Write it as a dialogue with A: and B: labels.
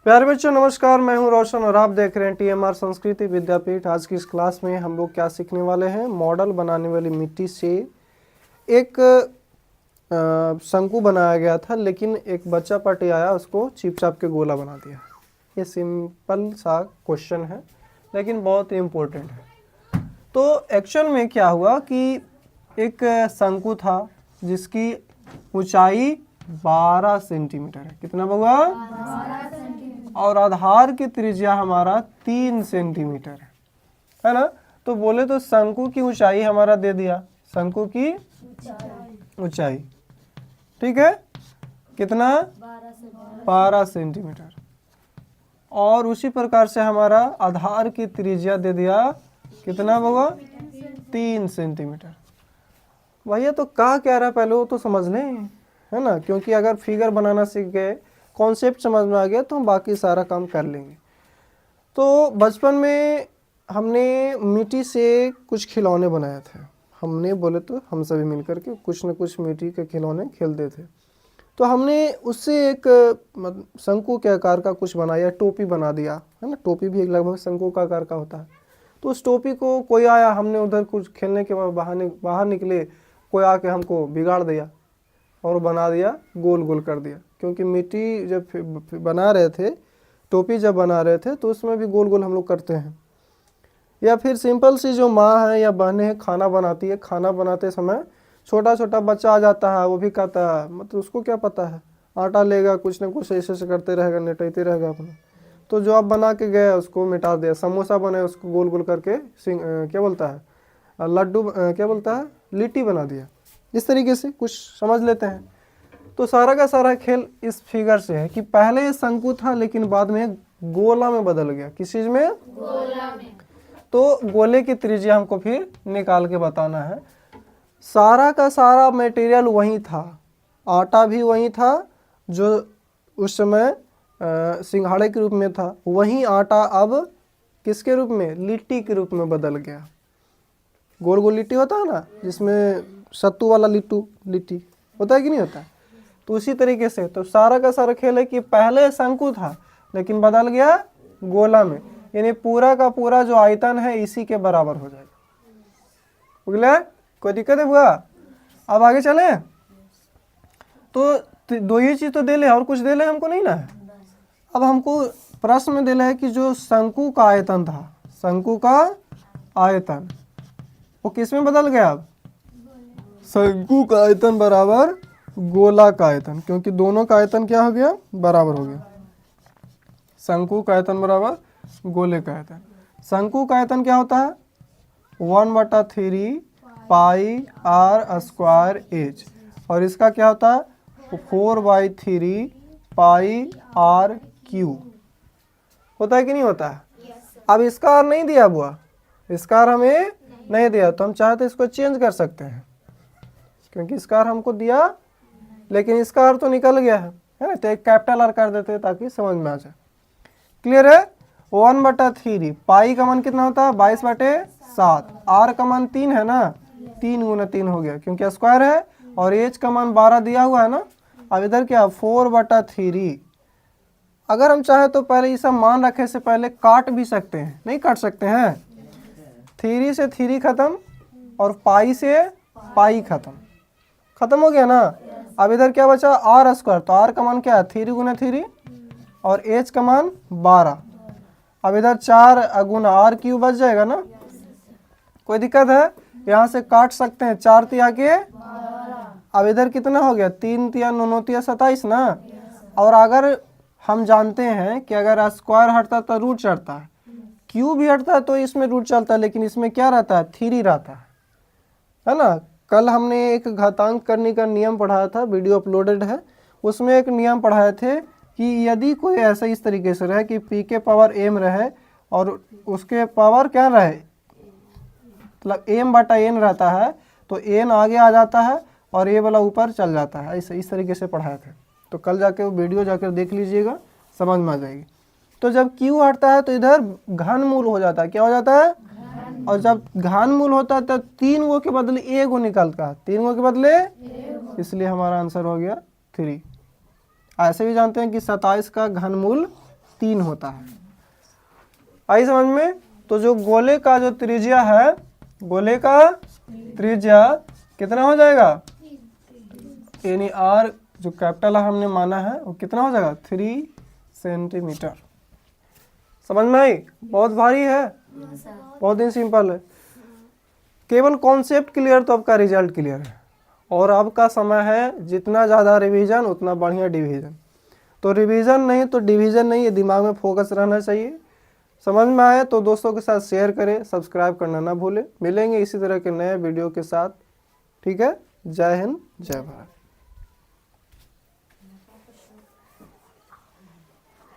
A: प्यारे बच्चों नमस्कार, मैं हूं रोशन और आप देख रहे हैं टीएमआर संस्कृति विद्यापीठ। आज की इस क्लास में हम लोग क्या सीखने वाले हैं, मॉडल बनाने वाली मिट्टी से एक शंकु बनाया गया था, लेकिन एक बच्चा पार्टी आया, उसको चिप चाप के गोला बना दिया। ये सिंपल सा क्वेश्चन है लेकिन बहुत इम्पोर्टेंट है। तो एक्चुअल में क्या हुआ कि एक शंकु था जिसकी ऊंचाई 12 सेंटीमीटर है। कितना हुआ? 12 सेंटीमीटर। और आधार की त्रिज्या हमारा 3 सेंटीमीटर है ना। तो बोले तो शंकु की ऊंचाई हमारा दे दिया, शंकु की ऊंचाई ठीक है कितना? 12 सेंटीमीटर। और उसी प्रकार से हमारा आधार की त्रिज्या दे दिया, कितना होगा? 3 सेंटीमीटर। भैया तो कह रहा पहले वो तो समझ लें, है ना, क्योंकि अगर फिगर बनाना सीख गए, कॉन्सेप्ट समझ में आ गया तो हम बाकी सारा काम कर लेंगे। तो बचपन में हमने मिट्टी से कुछ खिलौने बनाए थे। हमने बोले तो हम सभी मिलकर के कुछ न कुछ मिट्टी के खिलौने खेलते थे। तो हमने उससे एक शंकु के आकार का कुछ बनाया, टोपी बना दिया, है ना। टोपी भी एक लगभग शंकु का आकार का होता है। तो उस टोपी को कोई आया, हमने उधर कुछ खेलने के बाद बाहर निकले, कोई आके हमको बिगाड़ दिया और बना दिया, गोल गोल कर दिया। क्योंकि मिट्टी जब बना रहे थे, टोपी जब बना रहे थे तो उसमें भी गोल गोल हम लोग करते हैं। या फिर सिंपल सी जो माँ है या बहनें हैं, खाना बनाती है, खाना बनाते समय छोटा छोटा बच्चा आ जाता है, वो भी कहता है, मतलब उसको क्या पता है, आटा लेगा, कुछ ना कुछ ऐसे करते रहेगा, नेटते रहेगा अपना। तो जो आप बना के गए उसको मिटा दिया। समोसा बने, उसको गोल गोल करके क्या बोलता है, लड्डू क्या बोलता है, लिट्टी बना दिया। इस तरीके से कुछ समझ लेते हैं। तो सारा का सारा खेल इस फिगर से है कि पहले ये शंकु था लेकिन बाद में गोला में बदल गया। किस चीज में? गोला में। तो गोले की त्रिज्या हमको फिर निकाल के बताना है। सारा का सारा मटेरियल वही था, आटा भी वही था जो उस समय सिंघाड़े के रूप में था, वही आटा अब किसके रूप में? लिट्टी के रूप में बदल गया। गोल गोल लिट्टी होता है ना, जिसमें सत्तू वाला लिट्टी होता है कि नहीं होता है। तो उसी तरीके से तो सारा का सारा खेल है कि पहले शंकु था लेकिन बदल गया गोला में, यानी पूरा का पूरा जो आयतन है इसी के बराबर हो जाएगा। बुझले? कोई दिक्कत है बुआ? अब आगे चले। तो दो ही चीज तो दे ले, और कुछ दे ले हमको नहीं ना। अब हमको प्रश्न में दे ले है कि जो शंकु का आयतन था, शंकु का आयतन वो किस में बदल गया? अब शंकु का आयतन बराबर गोला का आयतन, क्योंकि दोनों का आयतन क्या हो गया? बराबर हो गया। शंकु का आयतन बराबर गोले का आयतन। शंकु का आयतन क्या होता है? 1/3 पाई आर स्क्वायर एच। और इसका क्या होता है? 4/3 पाई आर क्यू। होता है कि नहीं होता है? अब इसका आर नहीं दिया बुआ, इसका आर हमें नहीं दिया, तो हम चाहते इसको चेंज कर सकते हैं, क्योंकि इसका आर हमको दिया लेकिन इसका आर तो निकल गया है ना। तो एक कैपिटल आर कर देते हैं ताकि समझ में आ जाए। क्लियर है? 1/3 पाई का मान कितना होता है? 22/7। आर का मान 3 है ना, 3 गुना 3 हो गया क्योंकि स्क्वायर है, और एच का मान 12 दिया हुआ है ना। अब इधर क्या? 4/3। अगर हम चाहे तो पहले ये सब मान रखे से पहले काट भी सकते हैं, नहीं काट सकते हैं? 3 से 3 खत्म और पाई से पाई खत्म हो गया ना। अब इधर क्या बचा? Are square. तो आर का मान क्या है? 3 गुना 3 और एच का मान 12। अब इधर 4 गुना आर क्यूब बच जाएगा ना। कोई दिक्कत है? यहाँ से काट सकते हैं। 4 तिया के 12। अब इधर कितना हो गया? 3 तिया 9 तिया 27 ना। और अगर हम जानते हैं कि अगर स्क्वायर हटता तो रूट चढ़ता है, क्यूब भी हटता है तो इसमें रूट चलता है, लेकिन इसमें क्या रहता है? 3 रहता है ना। कल हमने एक घातांक करने का नियम पढ़ाया था, वीडियो अपलोडेड है। उसमें एक नियम पढ़ाए थे कि यदि कोई ऐसा इस तरीके से रहे कि p के पावर m रहे और उसके पावर क्या रहे, मतलब m/n रहता है, तो n आगे आ जाता है और a वाला ऊपर चल जाता है। ऐसे इस तरीके से पढ़ाए थे। तो कल जाके वो वीडियो जाकर देख लीजिएगा, समझ में आ जाएगी। तो जब q हटता है तो इधर घन मूल हो जाता है। क्या हो जाता है? और जब घन मूल होता है तब 3 गो के बदले 1 गो निकलता है, 3 गो के बदले, इसलिए हमारा आंसर हो गया 3। ऐसे भी जानते हैं कि 27 का घनमूल 3 होता है। आई समझ में? तो जो गोले का जो त्रिज्या है, गोले का त्रिज्या कितना हो जाएगा, यानी आर जो कैपिटल आर हमने माना है वो कितना हो जाएगा 3 सेंटीमीटर। समझ में आई? बहुत भारी है, बहुत ही सिंपल है। केवल कॉन्सेप्ट क्लियर तो आपका रिजल्ट क्लियर है। और आपका समय है जितना ज़्यादा रिवीजन उतना बढ़िया डिवीजन। तो रिवीजन नहीं तो डिवीजन नहीं, ये दिमाग में फोकस रहना चाहिए। समझ में आए तो दोस्तों के साथ शेयर करें, सब्सक्राइब करना ना भूलें। मिलेंगे इसी तरह के नए वीडियो के साथ। ठीक है, जय हिंद, जय भारत।